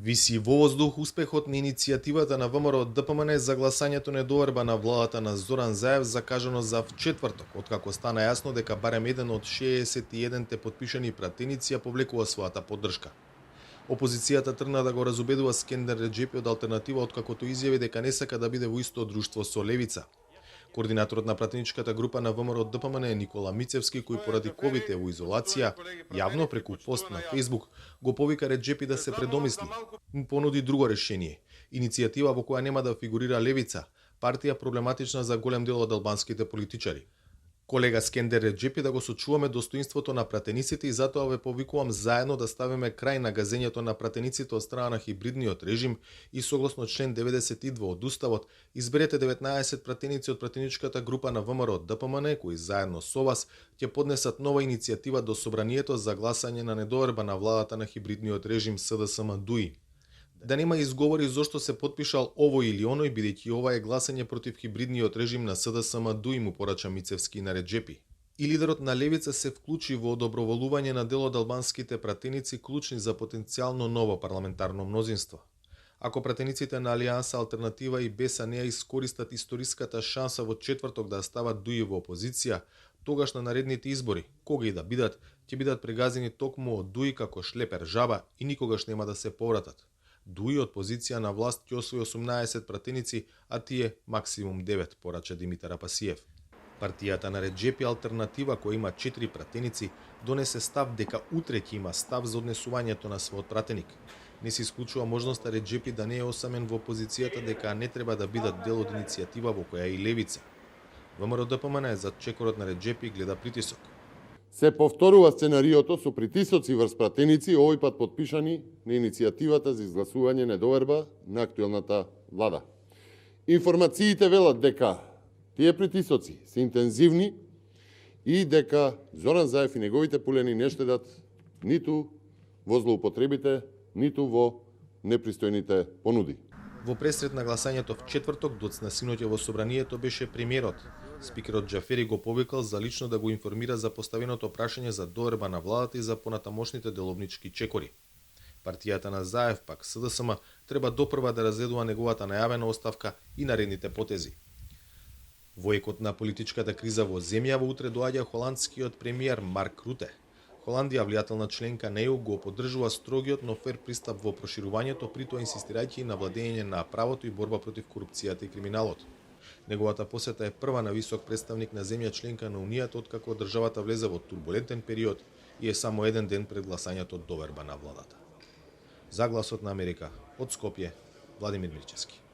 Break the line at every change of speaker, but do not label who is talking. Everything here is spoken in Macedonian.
Виси во воздух успехот на иницијативата на ВМРО ДПМН за гласањето недоверба на владата на Зоран Заев закажано за вчетврток, откако стана јасно дека барем еден од 61-те потпишани пратеници ја повлекува својата поддршка. Опозицијата тргна да го разубедува Скендер Реџепи од Алтернатива откако тој изјави дека не сака да биде во исто друштво со левица. Координаторот на пратеничката група на ВМРО ДПМН е Никола Мицевски, кој поради ковид е во изолација, јавно преку пост на Facebook го повика Реџепи да се предомисли. Му понуди друго решение – иницијатива во која нема да фигурира левица, партија проблематична за голем дел од албанските политичари. Колега Скендер Реџепи да го сочуваме достоинството на пратениците и затоа ве повикувам заедно да ставиме крај на газењето на пратениците од страна на хибридниот режим и согласно член 92 од Уставот изберете 19 пратеници од пратеничката група на ВМРО ДПМН кои заедно со вас ќе поднесат нова иницијатива до собранието за гласање на недоверба на владата на хибридниот режим СДСМ-ДУИ. Да нема изговори зошто се потпишал овој или оној, бидејќи ова е гласање против хибридниот режим на СДСМ-ДУИ, му порача Мицевски на Реџепи. И лидерот на левица се вклучи во одоброволување на дел од албанските пратеници клучни за потенцијално ново парламентарно мнозинство. Ако пратениците на Алијанса Алтернатива и БЕСА не ја искористат историската шанса во четврток да стават ДУИ во опозиција, тогаш на наредните избори, кога и да бидат, ќе бидат прегазени токму од ДУИ како шлепер жаба и никогаш нема да се повратат. ДУИ од позиција на власт ќе освои 18 пратеници, а тие максимум 9, порача Димитар Апасиев. Партијата на Реџепи Алтернатива, која има 4 пратеници, донесе став дека утре ќе има став за однесувањето на својот пратеник. Не се исклучува можноста Реџепи да не е осамен во позицијата дека не треба да бидат дел од иницијатива во која е и левица. ВМРО ДПМН за чекорот на Реџепи гледа притисок.
Се повторува сценариото со притисоци врз пратеници, овој пат подпишани на иницијативата за изгласување недоверба на актуелната влада. Информациите велат дека тие притисоци се интензивни и дека Зоран Заев и неговите пулени не штедат ниту во злоупотребите, ниту во непристојните понуди.
Во пресред на гласањето в четврток, доцна синоќа во собранието беше премиерот. Спикерот Џафери го повикал за лично да го информира за поставеното прашање за доверба на владата и за понатамошните деловнички чекори. Партијата на Заев, пак СДСМ, треба допрва да разгледува неговата најавена оставка и наредните потези. Во екот на политичката криза во земјава утре доаѓа холандскиот премиер Марк Руте. Холандија, влијателна членка на ЕУ, го поддржува строгиот но фер пристап во проширувањето, при тоа инсистирајќи на владење на правото и борба против корупцијата и криминалот. Неговата посета е прва на висок представник на земја членка на Унијата откако државата влезе во турбулентен период и е само еден ден пред гласањето доверба на владата. За Гласот на Америка, од Скопје, Владимир Мирчевски.